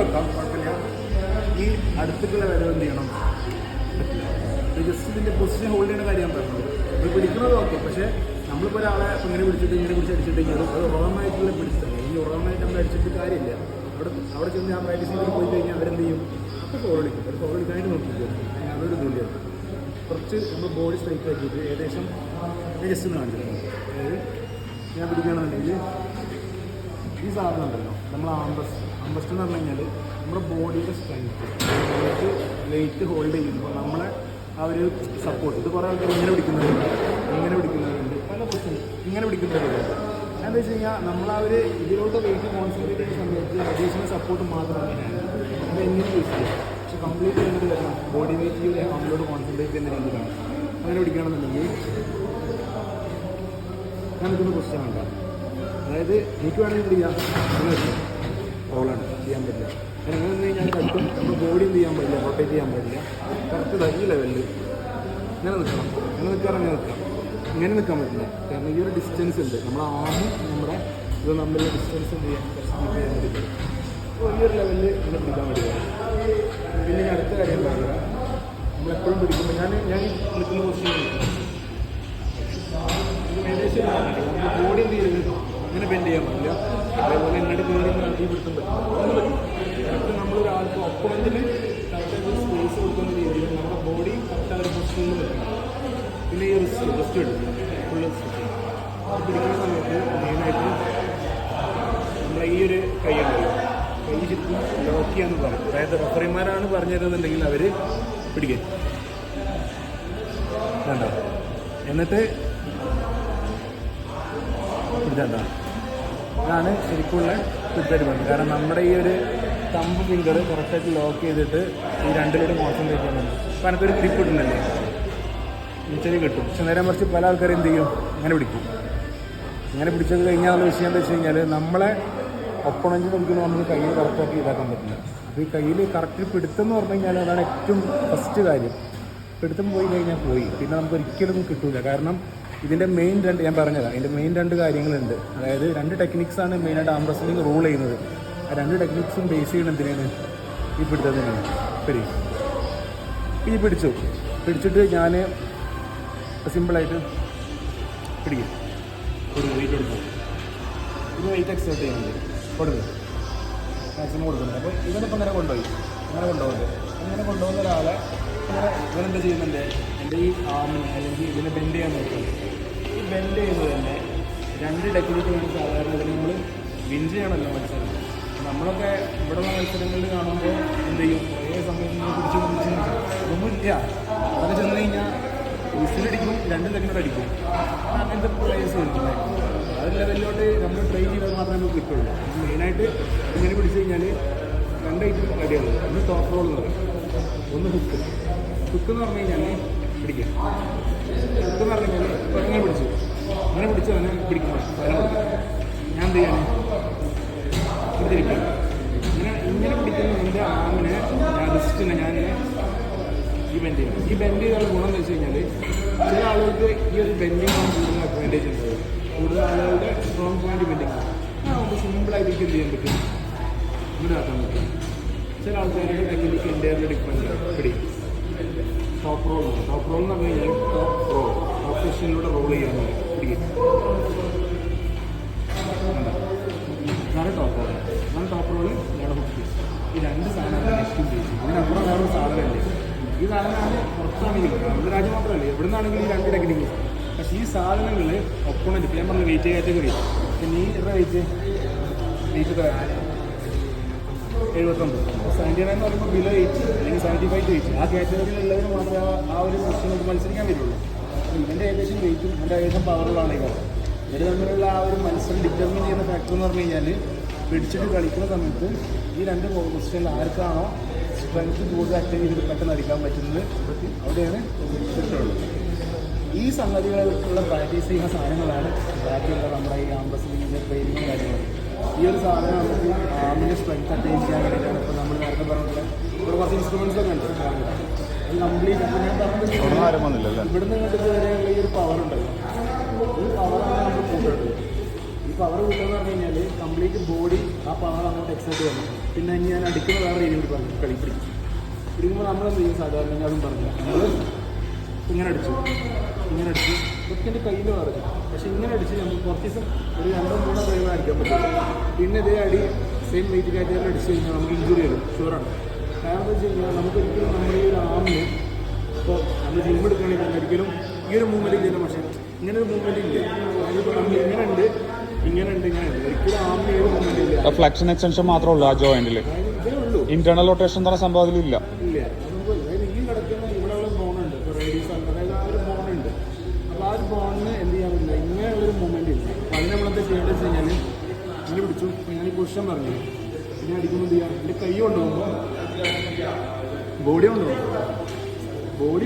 വെക്കാം, കുഴപ്പമില്ല. ഈ അടുത്തേക്കുള്ള വരവ് എന്ത് ചെയ്യണം, ജസ്റ്റ് ഇതിൻ്റെ പൊസിഷൻ ഹോൾഡ് ചെയ്യുന്ന കാര്യം ഞാൻ പറഞ്ഞത്. ഇത് പിടിക്കുന്നത് ഓക്കെ, പക്ഷേ നമ്മളിപ്പോൾ ഒരാളെ ഇങ്ങനെ പിടിച്ചിട്ട് ഇങ്ങനെ പിടിച്ച് അടിച്ചിട്ടെങ്കിൽ അത് റോങ്ങായിട്ടുള്ള പിടിച്ചത്. ഈ റോങ്ങായിട്ട് നമ്മൾ അടിച്ചിട്ട് കാര്യമില്ല. അവിടെ ചെന്ന് ഞാൻ പ്രാക്ടീസ് ചെയ്ത് പോയി കഴിഞ്ഞാൽ അവരെന്ത് ചെയ്യും, അപ്പോൾ ഫോൾ കളിക്കും. അവർ ഫോൾ കളിക്കാനായിട്ട് നോക്കിക്കും. അതൊരു ഇതുണ്ട്. കുറച്ച് നമ്മൾ ബോഡി സ്ട്രൈക്ക് ആക്കിയിട്ട് ഏകദേശം ജസ്റ്റ് ഒന്ന് കാണിച്ചിട്ടുണ്ട്. അതായത് ഞാൻ പിടിക്കുകയാണെന്നുണ്ടെങ്കിൽ ഈ സാധനം ഉണ്ടല്ലോ, നമ്മൾ ആംബസ്റ്റ് എന്ന് പറഞ്ഞു കഴിഞ്ഞാൽ നമ്മുടെ ബോഡിയുടെ സ്ട്രെങ്ത്ത് വെയിറ്റ് ഹോൾഡ് ചെയ്യുമ്പോൾ നമ്മളെ ആ ഒരു സപ്പോർട്ട്. ഇത് കുറേ ആൾക്കാർ ഇങ്ങനെ പിടിക്കുന്നവരുണ്ട്, പല പ്രശ്നം ഇങ്ങനെ പിടിക്കുന്നവരുണ്ട്. എന്താ വെച്ച് കഴിഞ്ഞാൽ നമ്മൾ ആ ഒരു ഇതിലോട്ട് വെയിറ്റ് കോൺസെൻട്രേറ്റ് ചെയ്യുന്ന സമയത്ത് അഡീഷണൽ സപ്പോർട്ട് മാത്രമാണ് അത് എങ്ങനെ യൂസ് ചെയ്യും. പക്ഷെ കംപ്ലീറ്റ് ചെയ്തിട്ട് വരണം ബോഡി വെയിറ്റ് ഈ ആമിലോട്ട് കോൺസെൻട്രേറ്റ് ചെയ്യുന്ന രീതിയിലാണ്. അങ്ങനെ പിടിക്കുകയാണെന്നുണ്ടെങ്കിൽ ഞാൻ നിൽക്കുന്ന ക്വസ്റ്റ്യൻ വേണ്ട. അതായത് എനിക്ക് വേണമെങ്കിൽ എന്ത് ചെയ്യാം, അങ്ങനെ വെച്ചാൽ റോളാണ് ചെയ്യാൻ പറ്റില്ല. അങ്ങനെ വന്നു കഴിഞ്ഞാൽ കട്ടും നമ്മൾ ബോഡി എന്ത് ചെയ്യാൻ പറ്റില്ല, റൊട്ടേറ്റ് ചെയ്യാൻ പറ്റില്ല. കറക്റ്റ് ഈ ലെവലിൽ ഇങ്ങനെ നിൽക്കണം. അങ്ങനെ നിൽക്കാം. ഇങ്ങനെ നിൽക്കാൻ പറ്റില്ല. കാരണം ഈ ഒരു ഡിസ്റ്റൻസ് ഉണ്ട്, നമ്മൾ ആമും നമ്മുടെ ഇത് തമ്മിലുള്ള ഡിസ്റ്റൻസ് എന്ത് ചെയ്യാൻ ചെയ്യാൻ പറ്റില്ല. അപ്പോൾ ഈ ഒരു ലെവലിൽ ഇങ്ങനെ പിടിക്കാൻ പറ്റില്ല. പിന്നെ ഞാൻ അടുത്ത കാര്യം പറയുക, നമ്മളെപ്പോഴും പിടിക്കുമ്പോൾ ഞാൻ നിൽക്കുന്ന ക്വസ്റ്റ്യൻ ഏകദേശം നമുക്ക് ബോഡി എന്ത് ചെയ്ത് അങ്ങനെ ബെൻഡ് ചെയ്യാൻ പറ്റില്ല. അതേപോലെ എന്നോട് കയറി നടത്തി പിടുത്തം പറ്റും. കറക്റ്റ് നമ്മളൊരാൾക്ക് ഒപ്പമെങ്കിൽ കറക്റ്റായിട്ട് സ്പേസ് കൊടുക്കുന്ന രീതിയിൽ നമ്മുടെ ബോഡി കറക്റ്റ് ആ ഒരു പൊസിഷനിൽ വരണം. പിന്നെ ഈ റിസ്റ്റ് എടുക്കും, ഫുൾ റിസ്റ്റ് പിടിക്കുന്ന സമയത്ത് മെയിനായിട്ട് നമ്മളെ ഈ ഒരു കൈ ഉണ്ടല്ലോ, കൈ ചുറ്റും ലോക്ക് ചെയ്യാന്ന് പറയും. അതായത് റഫറിമാരാണ് പറഞ്ഞു തരുന്നുണ്ടെങ്കിൽ അവർ പിടിക്കും. വേണ്ട എന്നിട്ട് ഇതെന്താ ഇതാണ് ശരിക്കുള്ള ഫിറ്റായിട്ട് പറയുന്നത്. കാരണം നമ്മുടെ ഈ ഒരു തമ്പ് ഫിംഗർ കറക്റ്റായിട്ട് ലോക്ക് ചെയ്തിട്ട് ഈ രണ്ടിലൂടെ കോൺസെൻട്രേറ്റ് ചെയ്യുന്നുണ്ട്. അപ്പോൾ എനിക്കൊരു ഗ്രിപ്പ് ഇടുന്നല്ലേ, ഇച്ചിരി കിട്ടും. പക്ഷെ നേരെ മറിച്ച് പല ആൾക്കാരും എന്ത് ചെയ്യും, ഇങ്ങനെ പിടിക്കും. ഇങ്ങനെ പിടിച്ചത് കഴിഞ്ഞാൽ വിഷയം എന്താ വെച്ച് കഴിഞ്ഞാൽ നമ്മളെ ഒപ്പണഞ്ച് പിടിക്കുമ്പോൾ നമുക്ക് കയ്യിൽ കറക്റ്റാക്കി ഇതാക്കാൻ പറ്റില്ല. അപ്പോൾ ഈ കയ്യിൽ കറക്റ്റ് പിടുത്തം എന്ന് പറഞ്ഞു കഴിഞ്ഞാൽ അതാണ് ഏറ്റവും ഫസ്റ്റ് കാര്യം. പിടുത്തം പോയി കഴിഞ്ഞാൽ പോയി, പിന്നെ നമുക്ക് ഒരിക്കലും കിട്ടില്ല. കാരണം ഇതിൻ്റെ മെയിൻ ഞാൻ പറഞ്ഞതാണ്, ഇതിൻ്റെ മെയിൻ 2 കാര്യങ്ങളുണ്ട്. അതായത് 2 ടെക്നിക്സാണ് മെയിനായിട്ട് ആം റെസ്ലിംഗ് റൂൾ ചെയ്യുന്നത്. ആ 2 ടെക്നിക്സും ബേസ് ചെയ്യണം എന്തിനാണ്, ഈ പിടുത്തത്തിനാണ്. ശരി, ഈ പിടിച്ചിട്ട് ഞാൻ സിമ്പിളായിട്ട് പിടിക്കും. ഒരു വെയിറ്റ് കൊടുക്കും, ഇത് വെയിറ്റ് എക്സേർട്ട് ചെയ്യുന്നുണ്ട്, കൊടുക്കും, മാക്സിമം കൊടുക്കുന്നുണ്ട്. അപ്പോൾ ഇവനിപ്പോൾ അങ്ങനെ കൊണ്ടുപോകുന്നത് അങ്ങനെ കൊണ്ടുപോകുന്ന ഒരാളെ ഇവനെന്താ ചെയ്യുന്നുണ്ട്, എൻ്റെ ഈ ആമിനെ അല്ലെങ്കിൽ ഇതിനെ ബെൻഡ് ചെയ്യാൻ നോക്കുന്നത്. ഈ ബെൻഡ് ചെയ്യുന്നത് തന്നെ 2 ടെക്നിക്കാണ് സാധാരണ. ഇതിന് നമ്മൾ വിൻ ചെയ്യണമല്ലോ മത്സരം. നമ്മളൊക്കെ ഇവിടെയുള്ള മത്സരങ്ങളിൽ കാണുമ്പോൾ എന്ത് ചെയ്യും, കുറേ സമയം പിടിച്ച് ഒന്നുമില്ല. അതൊക്കെ ചെന്ന് കഴിഞ്ഞാൽ വിസിലടിക്കും, 2 ടെക്നിക്ക് അടിക്കും. അങ്ങനത്തെ പ്ലേയേഴ്സ് കളിക്കുന്നത് ആ ഒരു ലെവലിലോട്ട് നമ്മൾ ട്രെയിൻ ചെയ്താൽ മാത്രമേ നമുക്ക് കിട്ടുള്ളൂ. മെയിനായിട്ട് ഇങ്ങനെ പിടിച്ച് കഴിഞ്ഞാൽ 2 ഐറ്റം റെഡിയാണ്. ഒന്ന് ടോപ്പ് റോൾ എന്ന് പറയും, ഒന്ന് ഹുക്ക് എന്ന് പറഞ്ഞു കഴിഞ്ഞാൽ പിടിക്കുക. ഹുക്ക് എന്ന് പറഞ്ഞു കഴിഞ്ഞാൽ ഇപ്പോൾ ഇങ്ങനെ പിടിച്ച് തന്നെ പിടിക്കണം. അതിനെ കൊടുക്കും. ഞാൻ എന്ത് ചെയ്യാണ്, ഇതിരിക്കും. ഇങ്ങനെ പിടിക്കുന്ന എൻ്റെ ആമിനെ ഞാൻ റിസ്റ്റിനെ ഞാനിങ്ങനെ ഈ ബെൻഡ് ചെയ്യും. ഈ ബെൻഡ് ചെയ്താലുള്ള ഗുണം എന്ന് വെച്ച് കഴിഞ്ഞാൽ ചില ആളുകൾക്ക് ഈ ഒരു ബെൻഡിങ് ആണ് കൂടുതൽ അഡ്വാൻറ്റേജ് ഉണ്ട്. കൂടുതൽ ആളുകളുടെ സ്ട്രോങ് പോയിന്റ് ബെൻഡിങ് നമുക്ക് സിമ്പിളായിട്ട് എന്ത് ചെയ്യാൻ പറ്റും, ഇവിടെ ആക്കാൻ പറ്റും. ചില ആൾക്കാരുടെ ടെക്നിക്ക് ഇന്ത്യയിലെ ഡിഫറൻറ്റ് പിടിക്കും. ടോപ്പ് റോൾ എന്ന് പറഞ്ഞു കഴിഞ്ഞാൽ ടോപ്പ് പൊസിഷനിലൂടെ റോൾ ചെയ്യാൻ പിടിക്കും. ഇതാണ് ടോപ്പ് റോള് ഞാൻ ഹുക്ക്. ഈ 2 സാധനമാണ് ഏറ്റവും ബേസ്. ഇതിനപ്പുറം വേറൊരു സാധനമല്ലേ. ഈ സാധനമാണ് പുറത്താണെങ്കിലും നമ്മുടെ രാജ്യം മാത്രമല്ല എവിടെ നിന്നാണെങ്കിലും ഈ 2 ടെക്നിക്ക്. പക്ഷേ ഈ സാധനങ്ങൾ ഒപ്പണന്റ് ഇപ്പോൾ ഞാൻ പറഞ്ഞ വെയിറ്റ് കാറ്റഗറി. നീ എത്ര വെയിറ്റ് 79. 79 എന്ന് പറയുമ്പോൾ ബിലോ 80 അല്ലെങ്കിൽ 75 വെയിറ്റ്. ആ കാറ്റഗറിയിലുള്ളവർ മാത്രമേ ആ ഒരു പൊസിഷനിൽ മത്സരിക്കാൻ വരുള്ളൂ. ഇവൻ്റെ ഏകദേശം വെയിറ്റും ഇവൻ്റെ ഏകദേശം പവറുകളാണ് ഇവർ തമ്മിലുള്ള ആ ഒരു മത്സരം ഡിറ്റർമിൻ ചെയ്യുന്ന ഫാക്ടർ എന്ന് പറഞ്ഞു കഴിഞ്ഞാൽ പിടിച്ചിട്ട് കളിക്കുന്ന സമയത്ത് ഈ 2 പൊസിഷനിൽ ആർക്കാണോ സ്ട്രെങ്ത് കൂടുതൽ അറ്റൻഡ് ചെയ്തിട്ട് പെട്ടെന്ന് അടിക്കാൻ പറ്റുന്നത് അവിടെയാണ് കിട്ടുള്ളൂ. ഈ സംഗതികൾക്കുള്ള പ്രാക്ടീസ് ചെയ്യുന്ന സാധനങ്ങളാണ് ബാക്കിയുള്ള നമ്മുടെ ഈ ആം റെസ്ലിംഗിൻ്റെ ട്രെയിനിങ്ങും കാര്യങ്ങളും. ഈ ഒരു സാധനം നമുക്ക് ആമിൻ്റെ സ്ട്രെങ്ത് അറ്റൈൻ ചെയ്യാൻ വേണ്ടിയിട്ടാണ്. ഇപ്പോൾ നമ്മൾ നേരത്തെ പറഞ്ഞിട്ട് ഇവിടെ കുറച്ച് ഇൻസ്ട്രുമെൻറ്റ്സ് ഒക്കെ ഉണ്ട്. അത് കംപ്ലീറ്റ് ഇപ്പോൾ ഞാൻ പറഞ്ഞത് ഇവിടുന്ന് ഇങ്ങോട്ട് വരെയുള്ള ഈ ഒരു പവർ ഉണ്ടല്ലോ, ഈ പവറാണ് നമ്മൾ കൂട്ടുന്നത്. ഈ പവർ കൂട്ടുക എന്ന് പറഞ്ഞു കഴിഞ്ഞാൽ കംപ്ലീറ്റ് ബോഡി ആ പവർ അങ്ങോട്ട് എക്സൈറ്റ് ചെയ്യുന്നത്. പിന്നെ ഇനി ഞാൻ അടിക്കുന്ന വേറെ രീതി കൂടി പറഞ്ഞു കളി പിടിക്കുമ്പോൾ നമ്മളെന്ത് ചെയ്യും സാധാരണ അതും പറഞ്ഞു നമ്മൾ ഇങ്ങനെ അടിച്ചു ഇതൊക്കെ എൻ്റെ കയ്യിൽ പറഞ്ഞു. പക്ഷേ ഇങ്ങനെ അടിച്ച് നമുക്ക് കുറച്ച് ദിവസം ഒരു 2-3 കഴിവ് അടിക്കാൻ പറ്റും. പിന്നെ ഇതേ അടി സെയിം വെയിറ്റ് കാറ്റഗറിയിൽ അടിച്ച് കഴിഞ്ഞാൽ നമുക്ക് ഇഞ്ചുറി വരും, ഷുവറാണ്. കാരണം എന്താ വെച്ച് കഴിഞ്ഞാൽ നമുക്കൊരിക്കലും നമ്മുടെ ഈ ഒരു ആമിന് ഇപ്പോൾ നമ്മൾ ജിം എടുക്കുകയാണെങ്കിൽ ഒരിക്കലും ഈ ഒരു മൂവ്മെൻറ്റ് ഇല്ല. പക്ഷേ ഇങ്ങനെ ഒരു മൂവ്മെൻറ്റ് ഇല്ല. അതിപ്പോൾ നമ്മൾ ഇങ്ങനെ ഉണ്ട് ഒരിക്കലും ആമിന് ഏത് മൂവ്മെൻറ്റ് ഇല്ല. ഫ്ലെക്ഷൻ എക്സ്റ്റൻഷൻ മാത്രമേ ഉള്ളൂ ആ ജോയിന്റിൽ. ഇതേ ഉള്ളൂ. ഇന്റേണൽ റൊട്ടേഷൻ എന്ന് പറഞ്ഞ സംഭവം അതിലില്ല. അതായത് ഈ കിടക്കുന്ന ഇവിടെയുള്ള ബോണുണ്ട്, ഇപ്പോൾ റേഡിയസ് അതായത് ആ ഒരു ബോണുണ്ട്. അപ്പോൾ ആ ഒരു ബോണിന് എന്ത് ചെയ്യാൻ പറ്റില്ല, ഇങ്ങനെയുള്ളൊരു മൂവ്മെൻറ്റ് ഇല്ല. അപ്പോൾ അതിന് നമ്മളെന്താ ചെയ്യേണ്ടത് വെച്ച് കഴിഞ്ഞാൽ ഇങ്ങനെ പിടിച്ചു. ഞാൻ ഈ പൊസിഷൻ പറഞ്ഞു പിന്നെ അടിക്കുമ്പോൾ എന്ത് ചെയ്യാം, എൻ്റെ കൈ കൊണ്ടുപോകുമ്പോൾ ബോഡി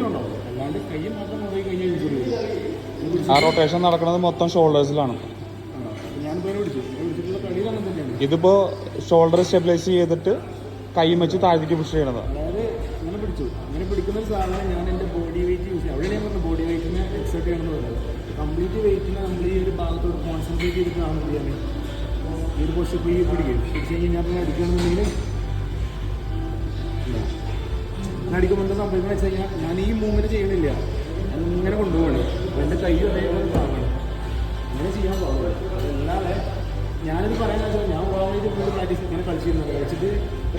കൊണ്ടുപോകും. അല്ലാണ്ട് കൈ മാത്രം കൊണ്ടുപോയി കഴിഞ്ഞാൽ ഇഞ്ചുറി വരും. ആ റൊട്ടേഷൻ നടക്കുന്നത് മൊത്തം ഷോൾഡേഴ്സിലാണ്. ഞാനിപ്പോൾ പിടിച്ചിട്ടുള്ള കളിയിൽ അങ്ങനെ തന്നെയാണ്. ഇതിപ്പോൾ ഷോൾഡർ സ്റ്റെബിലൈസ് ചെയ്തിട്ട് കൈ വെച്ച് താഴേക്ക് പുഷ് ചെയ്യണത്. അതായത് അങ്ങനെ പിടിച്ചു. അങ്ങനെ പിടിക്കുന്ന ഒരു സാധനം ഞാൻ എൻ്റെ ബോഡി വെയിറ്റ് യൂസ് ചെയ്യും. അവിടെ ഞാൻ പറഞ്ഞു ബോഡി വെയിറ്റിനെ എക്സെർട്ട് ചെയ്യണമെന്ന് പറയുന്നത്. കംപ്ലീറ്റ് വെയിറ്റിനെ നമ്മൾ ഈ ഒരു ഭാഗത്തോട് കോൺസെൻട്രേറ്റ് ചെയ്തിട്ടാണ് ചെയ്യാൻ ഈ ഒരു പൊസിഷൻ പോയി പിടിച്ച് കഴിഞ്ഞാൽ ഞാൻ പിന്നെ അടിക്കുകയാണെന്നുണ്ടെങ്കിൽ ഞാൻ അടിക്കുമ്പോൾ എന്താ സംഭവിക്കുന്നത് വെച്ച് കഴിഞ്ഞാൽ ഞാൻ ഈ മൂവ്മെൻറ്റ് ചെയ്യണില്ല, ഞാൻ ഇങ്ങനെ കൊണ്ടുപോകണം. അപ്പോൾ എൻ്റെ കൈ അതേപോലെ താങ്ങണം. അങ്ങനെ ചെയ്യാൻ പാടില്ല. അതല്ലാതെ ഞാനിത് പറയാൻ വെച്ചാൽ ഞാൻ ഓൾറെഡി ഫുൾ പ്രാക്ടീസ് ഇങ്ങനെ കളിച്ചിരുന്നത്. കളിച്ചിട്ട്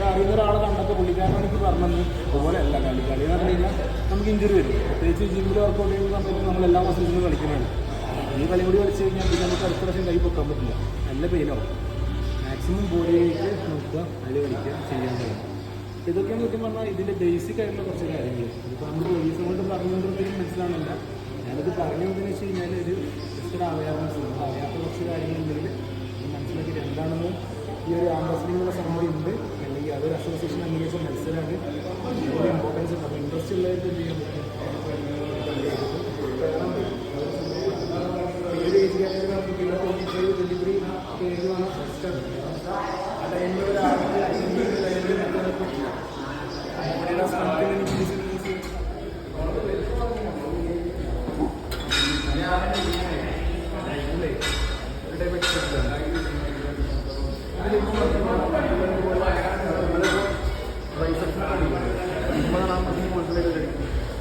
അറിയുന്ന ഒരാളെ കണ്ടപ്പോൾ പുള്ളിക്കാരൻ എനിക്ക് പറഞ്ഞത് അതുപോലെ അല്ല കളി എന്ന് പറഞ്ഞു കഴിഞ്ഞാൽ നമുക്ക് ഇഞ്ചുറി വരും. പ്രത്യേകിച്ച് ജിമ്മിൽ വർക്കൗട്ട് ചെയ്യുന്ന സമയത്ത് നമ്മളെല്ലാ മസിൽസിനും കളിക്കുന്നതാണ്. ഈ കളി കൂടി കളിച്ച് കഴിഞ്ഞാൽ പിന്നെ നമുക്ക് അടുത്ത പ്രാവശ്യം കൈ പൊക്കാൻ പറ്റില്ല, നല്ല പെയിനാവും. മാക്സിമം ബോഡിയിലേക്ക് നോക്കുക, അതിൽ കളിക്കുക, ചെയ്യാൻ കഴിയും. ഇതൊക്കെയാണ് സത്യം പറഞ്ഞാൽ ഇതിൻ്റെ ബേസിക് ആയിട്ടുള്ള കുറച്ച് കാര്യങ്ങൾ. ഇതിപ്പോൾ നമ്മൾ പോലീസ് കൊണ്ട് പറഞ്ഞുകൊണ്ടിരുന്നെങ്കിലും മനസ്സിലാവുന്നില്ല. ഞാനത് പറഞ്ഞുകൊണ്ടെന്ന് വെച്ച് കഴിഞ്ഞാൽ ഒരു ജസ്റ്റ് അവയർനെസ്, അറിയാത്ത കുറച്ച് കാര്യങ്ങളുണ്ടെങ്കിൽ മനസ്സിലാക്കിയിട്ട് എന്താണെന്ന് ഈ ഒരു ആംബാസിഡിങ്ങുള്ള സംഭവം ഉണ്ട്, അല്ലെങ്കിൽ അതൊരു അസോസിയേഷൻ അംഗീകരിച്ച മത്സരമാണ്. അതിൻ്റെ ഇമ്പോർട്ടൻസ് ഉണ്ട്. അപ്പോൾ ഇൻട്രസ്റ്റ് ഉള്ളവർക്ക് എന്ത് ചെയ്യാൻ പറ്റും, ഈ ഒരു ഏജ് കാറ്റഗറി നമുക്ക് പിന്നെ 23 ഏജ് വേണം ഫസ്റ്റാണ്. ആ ടൈമിൽ ഒരു ആൾക്ക്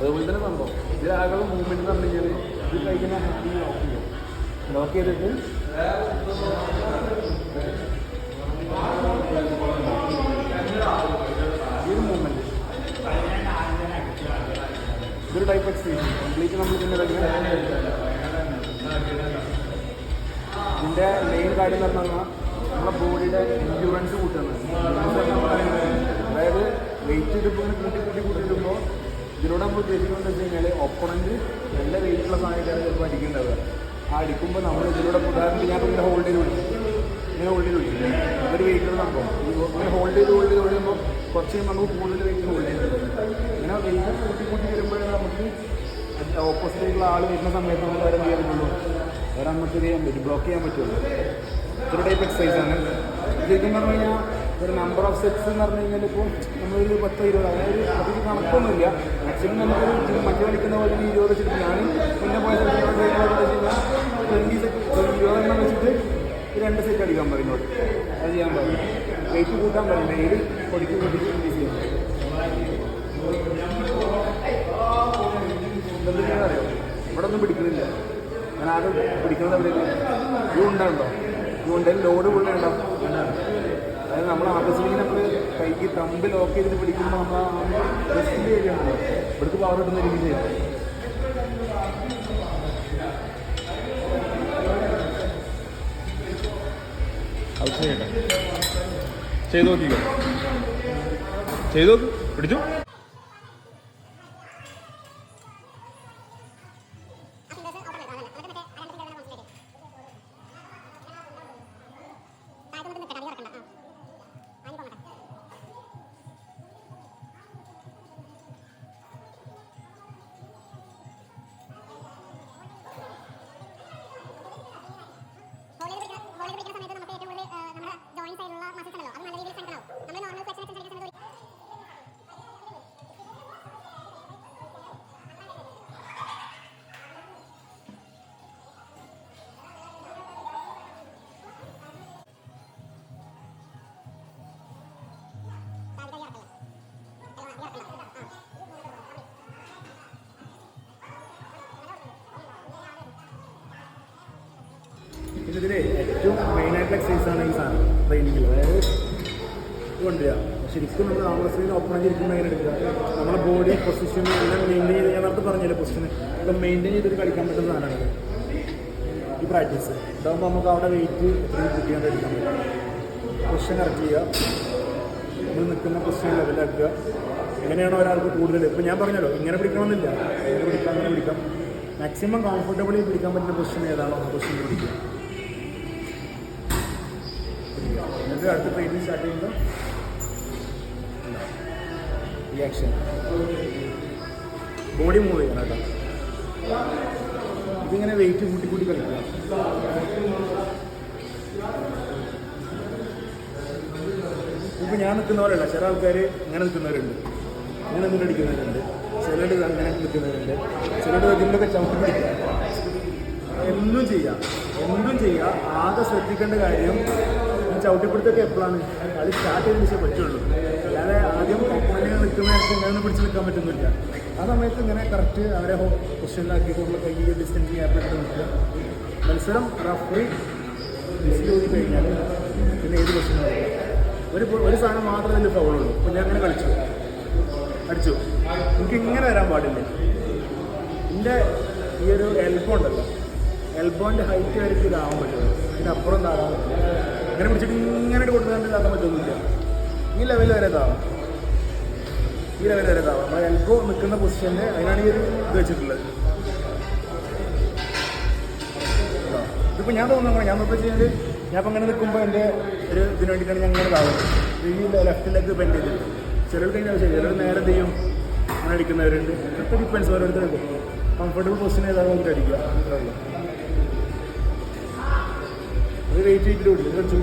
അതുപോലെ തന്നെ സംഭവം ഇതിലാകെ മൂവ്മെൻറ്റ് എന്ന് പറഞ്ഞു കഴിഞ്ഞാൽ ഇത് കഴിക്കുന്ന ലോക്ക് ചെയ്തിട്ട് ഈ ഒരു മൂവ്മെൻറ്റ് ഇതൊരു ടൈപ്പ് എക്സസൈസ് കംപ്ലീറ്റ് നമ്മൾ ഇതിൻ്റെ കളിക്കാൻ. ഇതിൻ്റെ മെയിൻ കാര്യം എന്ന് പറഞ്ഞാൽ നമ്മുടെ ബോഡിയുടെ എൻഡ്യൂറൻസ് കൂട്ടുന്നത്. അതായത് വെയിറ്റ് ഇടുമ്പോൾ കൂട്ടിയിടുമ്പോൾ ഇതിലൂടെ നമ്മൾ ഉദ്ദേശിക്കുന്നത് വെച്ച് കഴിഞ്ഞാൽ ഒപ്പണൻറ്റ് നല്ല വെയിറ്റുള്ള സാധനമായിട്ടാണ് ചിലപ്പോൾ അടിക്കേണ്ടത്. ആ അടിക്കുമ്പോൾ നമ്മൾ ഇതിലൂടെ ഉദാഹരണത്തിന് ഞാൻ ഇങ്ങനെ ഹോൾഡ് ചെയ്ത് വിളിക്കും, ഒരു വെയിറ്റുള്ള സംഭവം ഇങ്ങനെ ഹോൾഡ് ചെയ്ത് വിടുമ്പോൾ കുറച്ച് നമുക്ക് കൂടുതൽ വെയിറ്റ് ഹോൾഡ് ചെയ്ത് ഇങ്ങനെ വെയിറ്റ് കൂട്ടി വരുമ്പോഴാണ് നമുക്ക് ഓപ്പോസിറ്റായിട്ടുള്ള ആൾ വരുന്ന സമയത്ത് നമ്മൾ വേറെ ചെയ്യാൻ പറ്റുള്ളൂ, വേറെ നമുക്ക് ചെയ്യാൻ പറ്റും, ബ്ലോക്ക് ചെയ്യാൻ പറ്റുള്ളൂ. ഒരു ടൈപ്പ് എക്സസൈസാണ്. ശരിക്കും പറഞ്ഞു കഴിഞ്ഞാൽ ഒരു നമ്പർ ഓഫ് സെറ്റ്സ് എന്ന് പറഞ്ഞു കഴിഞ്ഞാൽ ഇപ്പോൾ നമ്മളൊരു 10-20, അതായത് അതിന് കണക്കൊന്നുമില്ല. മാക്സിമം നമുക്കൊരു മറ്റു കളിക്കുന്ന പോലെ 20 വെച്ചിട്ട് ഞാൻ പിന്നെ പോയ സ്ഥലത്ത് 20 വെച്ചിട്ട് 2 സെറ്റ് അടിക്കാൻ പറയുന്നോട് അത് ചെയ്യാൻ പറയും. വെയിറ്റ് കൂട്ടാൻ പറയും, ഡെയിലി പൊടിക്ക് ഇൻക്രീസ് ചെയ്യാൻ പറയും. എന്തെങ്കിലും അറിയോ ഇവിടെ ഒന്നും പിടിക്കുന്നില്ല. ഞാൻ ആരും പിടിക്കുന്നത് എവിടെയെങ്കിലും യൂ ഉണ്ടാകുന്നുണ്ടോ? യൂ ഉണ്ടെങ്കിൽ ലോഡ് കൂടുതൽ ഉണ്ടാവും. അതായത് നമ്മൾ ആർട്ടിസ്റ്റിനെ നമ്മൾ കൈക്ക് തമ്പ് ലോക്ക് ചെയ്തിട്ട് പിടിക്കുമ്പോൾ നമ്മൾ റെസ്റ്റിൻ്റെ ഏരിയ ഉണ്ടല്ലോ, ഇവിടുത്തെ പവർ കിട്ടുന്ന രീതിയിൽ അത് ചെയ്യട്ടെ. ചെയ്ത് നോക്കിക്കോ, ചെയ്ത് നോക്ക്, പിടിച്ചു. ഇതിലെ ഏറ്റവും മെയിനായിട്ടുള്ള എക്സസൈസാണ് ഈ സാധനം ട്രെയിനിങ്ങിൽ. അതായത് കൊണ്ടുവരിക ശരിക്കും നമ്മൾ ആംബ്രസ്റ്റിന് ഓപ്പൺ ചെയ്തിരിക്കുമ്പോൾ എങ്ങനെ എടുക്കുക, നമ്മുടെ ബോഡി പൊസിഷൻ എല്ലാം മെയിൻറ്റെയിൻ ചെയ്ത്, ഞാൻ നേരത്തെ പറഞ്ഞില്ല പൊസിഷൻ ഇപ്പം മെയിൻറ്റെയിൻ ചെയ്തിട്ട് കളിക്കാൻ പറ്റുന്ന സാധനമാണ് ഈ പ്രാക്ടീസ്. ഇതാകുമ്പോൾ നമുക്ക് അവിടെ വെയിറ്റ് എത്രയും കുക്ക് ചെയ്യാൻ എടുക്കാൻ പറ്റും. പൊസിഷൻ കറക്റ്റ് ചെയ്യുക, നമ്മൾ നിൽക്കുന്ന പൊസിഷൻ ലെവലാക്കുക. എങ്ങനെയാണോ ഒരാൾക്ക് കൂടുതൽ, ഇപ്പം ഞാൻ പറഞ്ഞല്ലോ ഇങ്ങനെ പിടിക്കണമെന്നില്ല, ഇങ്ങനെ പിടിക്കാം അങ്ങനെ പിടിക്കാം. മാക്സിമം കംഫർട്ടബിളി പിടിക്കാൻ പറ്റുന്ന പൊസിഷൻ ഏതാണോ ആ പൊസിഷൻ പിടിക്കുക. എന്നിട്ട് അടുത്ത ട്രെയിനിങ് സ്റ്റാർട്ട് ചെയ്യുമ്പോൾ റിയാക്ഷൻ ബോഡി മൂവ് ചെയ്യണം കേട്ടോ. ഇതിങ്ങനെ വെയിറ്റ് കൂട്ടി കൂട്ടി കളിക്കുക. ഇപ്പം ഞാൻ നിൽക്കുന്ന പോലെയല്ല, ചില ആൾക്കാർ ഇങ്ങനെ നിൽക്കുന്നവരുണ്ട്, ഇങ്ങനെ എന്തെങ്കിലും അടിക്കുന്നവരുണ്ട്, ചിലർ അങ്ങനെ നിൽക്കുന്നവരുണ്ട്, ചിലർ ഇതിൻ്റെയൊക്കെ ചവിട്ടി പിടിക്കുക. എന്തും ചെയ്യുക. ആകെ ശ്രദ്ധിക്കേണ്ട കാര്യം ചവിട്ടിപ്പിടുത്തൊക്കെ എപ്പോഴാണ് അത് സ്റ്റാർട്ട് ചെയ്തതിന് ശേഷം പറ്റുള്ളൂ. അല്ലാതെ ആദ്യം ഓപ്പോണൻറ്റിനെ നിൽക്കുന്ന നേരത്തെ ഇങ്ങനെ പിടിച്ച് നിൽക്കാൻ പറ്റുന്നില്ല. ആ സമയത്ത് ഇങ്ങനെ കറക്റ്റ് അവരെ പൊസിഷനിലാക്കിയിട്ട് നമ്മൾ കൈ ഡിസ്റ്റൻസ് ഗ്യാപ്പിലിട്ട് നിൽക്കുക. മത്സരം റഫറി വിസിൽ ഓടി കഴിഞ്ഞാൽ പിന്നെ ഏത് പൊസിഷനാണ് ഒരു സാധനം മാത്രമേ ഇതിൽ ഫൗളുള്ളൂ. അപ്പോൾ ഞാൻ അങ്ങനെ അടിച്ചു എനിക്ക് ഇങ്ങനെ വരാൻ പാടില്ല. എൻ്റെ ഈ ഒരു എൽബോ ഉണ്ടല്ലോ, എൽബോൻ്റെ ഹൈറ്റ് വരയ്ക്ക് ഇതാവാൻ പറ്റുള്ളൂ, ഇതിനപ്പുറം താഴാൻ പറ്റില്ല. അങ്ങനെ പിടിച്ചിട്ട് ഇങ്ങനെ കൊടുക്കാണ്ട് ഇതാക്കാൻ പറ്റുന്നില്ല. ഈ ലെവൽ വരെ ഇതാവാം, നമ്മുടെ എൽബോ നിൽക്കുന്ന പൊസിഷൻ്റെ അതിനാണ് ഈ ഒരു ഇത് വെച്ചിട്ടുള്ളത്. ഇതിപ്പോൾ ഞാൻ തോന്നുന്നു ഞാൻ നോക്കി കഴിഞ്ഞാൽ ഞാൻ ഇപ്പം അങ്ങനെ നിൽക്കുമ്പോൾ എൻ്റെ ഒരു ഇതിന് വേണ്ടിയിട്ടാണ് ഞാൻ ഇങ്ങനെ ഇതാവുന്നത്. ഈ ലെഫ്റ്റിലേക്ക് ബെൻഡ് ചെയ്തിട്ട് ചിലർക്ക് അതിൻ്റെ ആവശ്യം, ചിലർ നേരെ ചെയ്യും അങ്ങനെ അടിക്കുന്നവരുണ്ട്. ഒക്കെ ഡിപ്പെൻസ് ഓരോരുത്തർക്ക് കംഫർട്ടബിൾ പൊസിഷൻ ഏതാണ് നമുക്ക് അടിക്കുക. അത് വെയിറ്റ് ചെയ്തിട്ട് വിടില്ല കളിച്ചു.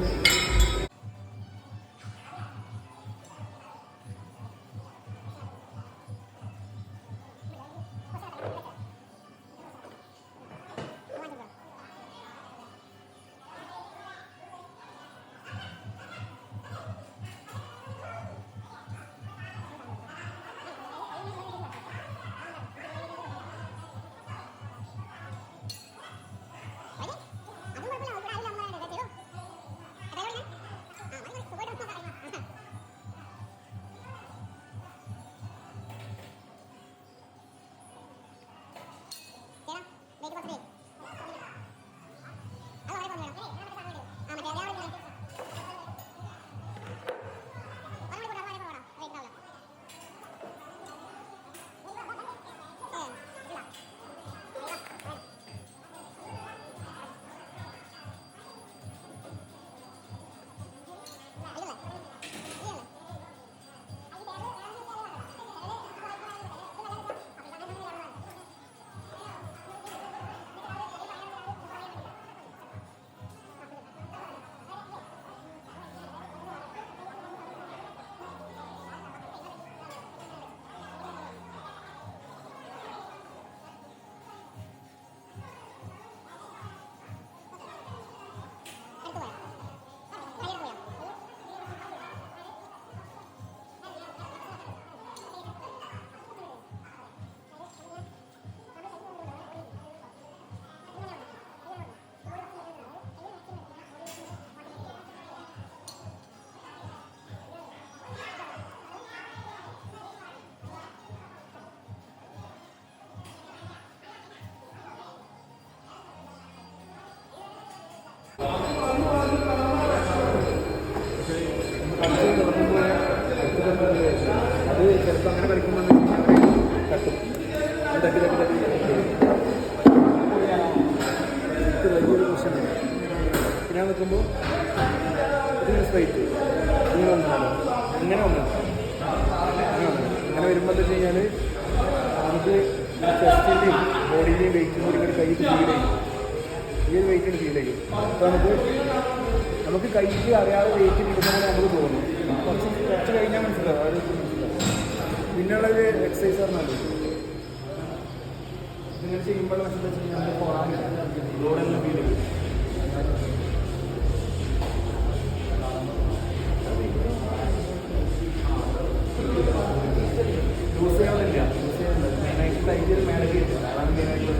അത് ചിലപ്പോൾ അങ്ങനെ കളിക്കുമ്പോൾ തട്ടും തട്ടി വലിയൊരു പ്രശ്നമുണ്ട്. ഞാൻ നിൽക്കുമ്പോൾ ഇതിന് സ്ട്രൈറ്റ് ഇങ്ങനെ ഒന്നാണ് അങ്ങനെ വരുമ്പോൾ എന്താ വെച്ച് കഴിഞ്ഞാൽ നമുക്ക് ചെസ്റ്റിൻ്റെയും ബോഡിയിലെയും വെയിറ്റും കൂടി ഇങ്ങനെ കൈക്ക് ഫീൽ ചെയ്യും. ഈ ഒരു വെയിറ്റിന് ഫീൽ ചെയ്യും. അപ്പോൾ നമുക്ക് കൈക്ക് അറിയാതെ വെയിറ്റ് കിട്ടുന്നപോലെ നമുക്ക് തോന്നും. കുറച്ച് കഴിഞ്ഞാൽ മനസ്സിലാവും, അത് പിന്നെയുള്ളൊരു എക്സസൈസ് പറഞ്ഞാൽ ഇങ്ങനെ ചെയ്യുമ്പോൾ മനസ്സിലാക്കി നമുക്ക് പോകാൻ ലോഡെല്ലാം ഫീൽ ചെയ്യും. യൂസ് ചെയ്യാനില്ല മെയിനായിട്ട് തൈര് മേലേക്ക് അതാണ് മെയിനായിട്ടുള്ള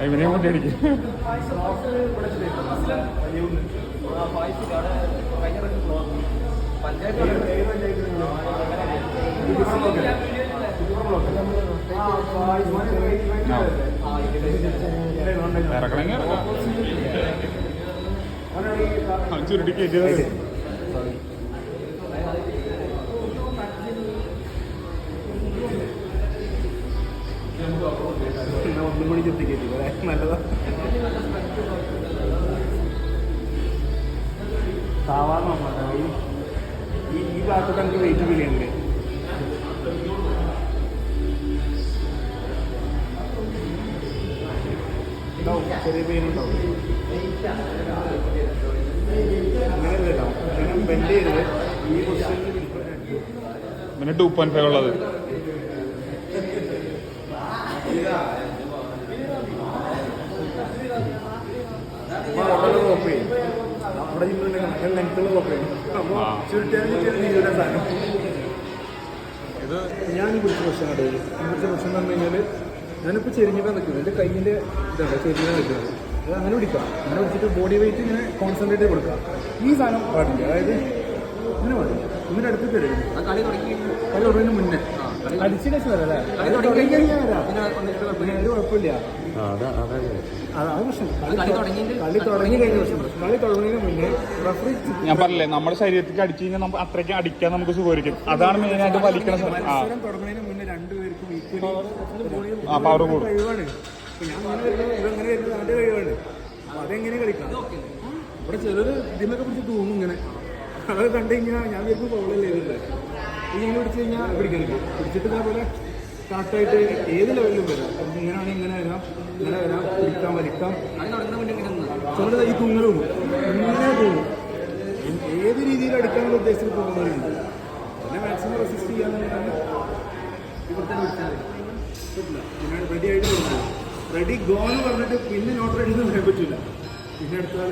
ഇവനെയും കൂട്ടി അടിക്കും. ഇറക്കണമെങ്കിൽ ഇറക്കാം. ചുരുട്ടി കയറ്റിയത് ഒന്നും കൂടി ചുറ്റി കയറ്റി നല്ലതാ. സാധാരണ ഈ ഭാഗത്തൊക്കെ നമുക്ക് വെയിറ്റ് ഫീൽ ചെയ്യുന്നുണ്ട്. ചെറിയ പേരുണ്ടാവും അങ്ങനെയല്ല കേട്ടോ. അങ്ങനെ ബെൻഡ് ചെയ്തത് ഈ പൊസിഷനിൽ പിന്നെ 2.5 ഉള്ളത്. കോപ്പ് ചെയ്യും. നമ്മുടെ ജിമ്മിൽ നല്ല ലെങ്ത്തുള്ള കോപ്പ് ചെയ്യും. അപ്പോൾ ചുരുട്ടിയാലും ചെറിയ രീതിയിലുള്ള സാധനം. ഇത് ഞാൻ പിടിച്ച പ്രശ്നം കണ്ടത്. പിടിച്ച പ്രശ്നം എന്ന് പറഞ്ഞു കഴിഞ്ഞാൽ ഞാനിപ്പോൾ ചെരിഞ്ഞിട്ടാണ് നിൽക്കുന്നത്. എൻ്റെ കയ്യിൻ്റെ ഇതാണ് ചെരിഞ്ഞാണ് നിൽക്കുന്നത്. അത് അങ്ങനെ പിടിക്കാം. അങ്ങനെ പിടിച്ചിട്ട് ബോഡി വെയിറ്റ് ഇങ്ങനെ കോൺസെൻട്രേറ്റ് ചെയ്ത് കൊടുക്കാം. ഈ സാധനം പാടില്ല. അതായത് ഇങ്ങനെ പാടില്ല. ഇങ്ങനെ അടുത്ത് തരും. കളി തുടങ്ങുന്നതിന് മുന്നേ അടിച്ചിട്ട് വരാം അല്ലേ? ഒരു കുഴപ്പമില്ല. അതാണ് പ്രശ്നം. കളി തുടങ്ങി കഴിഞ്ഞ പ്രശ്നം. കളി തുടങ്ങുന്നതിന് മുന്നേ റഫറി ഞാൻ പറഞ്ഞില്ലേ നമ്മുടെ ശരീരത്തിൽ അടിച്ചു കഴിഞ്ഞാൽ അത്രയ്ക്ക് അടിക്കാൻ നമുക്ക് സുഖമായിരിക്കും. അതാണ് മെയിനായിട്ട് വലിക്കണ മത്സരം തുടങ്ങുന്നതിന് മുന്നേ രണ്ടുപേർക്കും ഈക്വലി പവർ കൂടും. കഴിവാണ്. ഇപ്പൊ ഞാൻ അങ്ങനെ വരുന്നത് ഇതെങ്ങനെ വരുന്നത് അവൻ്റെ കഴിവാണ്. അപ്പൊ അതെങ്ങനെ കളിക്കാം. ഇവിടെ ചിലർ ഇതിനൊക്കെ പിടിച്ച് തൂങ്ങും ഇങ്ങനെ. അതൊക്കെ കണ്ടു കഴിഞ്ഞാൽ ഞാൻ വരുമ്പോൾ പൗളല്ലേ ചെയ്തിട്ടുണ്ട്. ഇങ്ങനെ പിടിച്ചു കഴിഞ്ഞാൽ പിടിക്കണില്ല. പിടിച്ചിട്ട് ഇതേപോലെ കറക്റ്റായിട്ട് ഏത് ലെവലിലും വരാം. ഇങ്ങനെയാണെങ്കിൽ ഇങ്ങനെ വരാം, ഇങ്ങനെ വരാം, പിടിക്കാം, വലിക്കാം. ചിലർ ഈ തുങ്ങലും ഇങ്ങനെ തൂങ്ങും. ഏത് രീതിയിൽ അടിക്കാനുള്ള ഉദ്ദേശത്തിൽ തൂങ്ങുന്നവരുണ്ട്. പിന്നെ മാക്സിമം റെസിസ്റ്റ് ചെയ്യാന്നുള്ളതാണ് ഇവിടുത്തെ പിടിച്ചാൽ പിന്നെ റെഡി ആയിട്ട് വരുന്നത്. റെഡി ഗോ എന്ന് പറഞ്ഞിട്ട് പിന്നെ നോട്ട് റെഡി എന്ന് പറയാൻ പറ്റില്ല. പിന്നെ അടുത്താൽ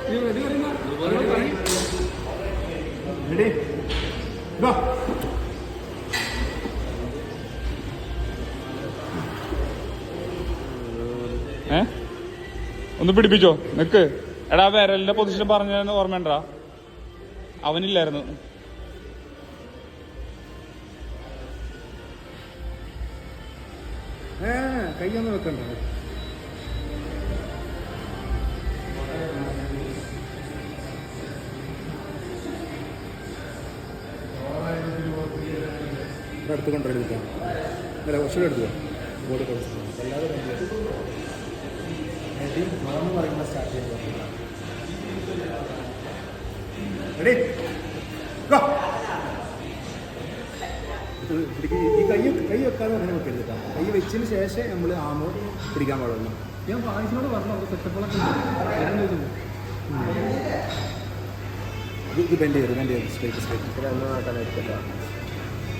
റെഡി റെഡി ഗോ. ഒന്ന് പിടിപ്പിച്ചോ. നിക്ക്. എടാ വിരലിന്റെ പൊസിഷൻ പറഞ്ഞതെന്ന് ഓർമ്മണ്ടാ? അവനില്ലായിരുന്നു. കയ്യൊന്നും വെക്കണ്ട. അടുത്ത് കൊണ്ടെടുക്കാം. അല്ല കുറച്ചുകൂടെ എടുക്കുക. ബോഡി കൊടുക്കുക. അല്ലാതെ പറയുമ്പോൾ സ്റ്റാർട്ട് ചെയ്യുക. Ready go. ഈ കൈ വെക്കാതെ അങ്ങനെ വെക്കരുത് കേട്ടോ. കൈ വെച്ചതിന് ശേഷം നമ്മൾ ആമോ പിടിക്കാൻ പാടുള്ളൂ. ഞാൻ വായിച്ചിനോട് പറഞ്ഞു അത് സെറ്റപ്പുകളൊക്കെ ഇത് ബെൻഡ് ചെയ്ത് സ്ട്രൈറ്റ്.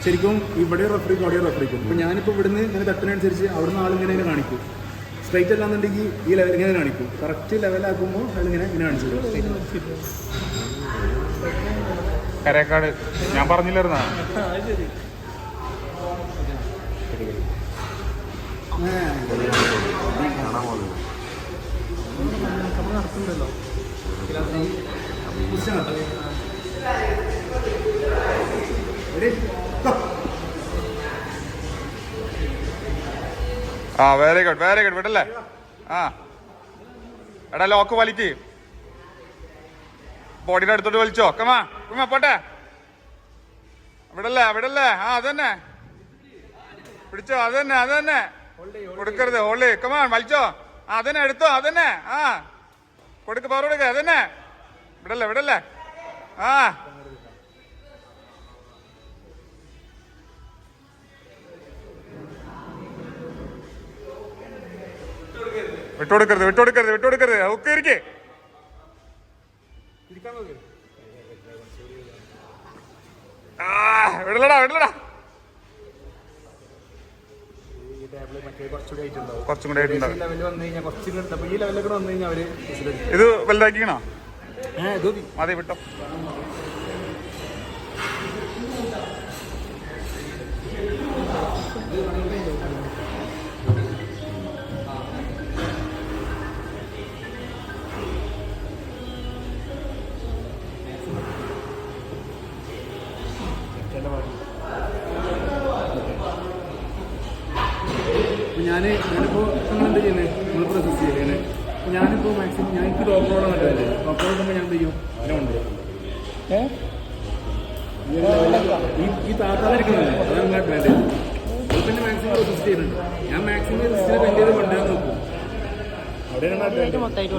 ശരിക്കും ഇവിടെ റഫറിക്കും അവിടെ റഫറിക്കും. ഇപ്പം ഞാനിപ്പോൾ ഇവിടുന്ന് ഇങ്ങനെ തട്ടിനനുസരിച്ച് അവിടുന്ന് ആളിങ്ങനെ കാണിക്കും. സ്ട്രൈറ്റ് അല്ലാന്നുണ്ടെങ്കിൽ ഈ ലെവൽ ഇങ്ങനെ കാണിക്കും. കറക്റ്റ് ലെവലാക്കുമ്പോൾ ആളിങ്ങനെ കാണിച്ചു. കരേക്കാട് ഞാൻ പറഞ്ഞില്ലായിരുന്നാ? നടത്തുന്നുണ്ടല്ലോ. വെരി ഗുഡ് വിടല്ലേ. എടാ ലോക്ക് വലിക്ക്. ബോഡിയുടെ അടുത്തോട്ട് വലിച്ചോ. കമാ പോട്ടെ. വിടല്ലേ. അതന്നെ പിടിച്ചോ. അതന്നെ കൊടുക്കരുത്. ഹോൾഡ് കമാ വലിച്ചോ. അതന്നെ എടുത്തോ. അതന്നെ കൊടുക്ക് പവർ കൊടുക്ക. അതന്നെ വിടല്ലേ. വിട്ടുകൊടുക്കരുത്. ഒക്കെ ഇരിക്കേ. വിടലടാ. കുറച്ചും കൂടെ ആയിട്ടുണ്ടാവും. ഇത് വലുതാക്കിക്കണോ? മതി വിട്ടോ. അപ്പോൾ ഞാനിപ്പോൾ നമ്മളെന്ത് ചെയ്യുന്നത് നമ്മളിപ്പോൾ റെസിസ്റ്റ് ചെയ്യുന്നത്. അപ്പോൾ ഞാനിപ്പോൾ മാക്സിമം എനിക്ക് ടോപ്പ് റോഡാണ് നട്ടത്. ടോപ്പ് റോഡ് ഇടുമ്പോൾ ഞാൻ എന്ത് ചെയ്യും അങ്ങനെ കൊണ്ടുവരും. ഈ താത്താതിരിക്കുന്നില്ലേ അത് നമ്മൾ അഡ്വാൻറ്റേജ്. അപ്പോൾ പിന്നെ മാക്സിമം റെസിസ്റ്റ് ചെയ്യുന്നുണ്ട്. ഞാൻ മാക്സിമം റെസിസ്റ്റ് ബെൻഡ് ചെയ്ത് കൊണ്ടുവരാൻ നോക്കും. അവിടെയാണ് അഡ്വാൻറ്റേജ്.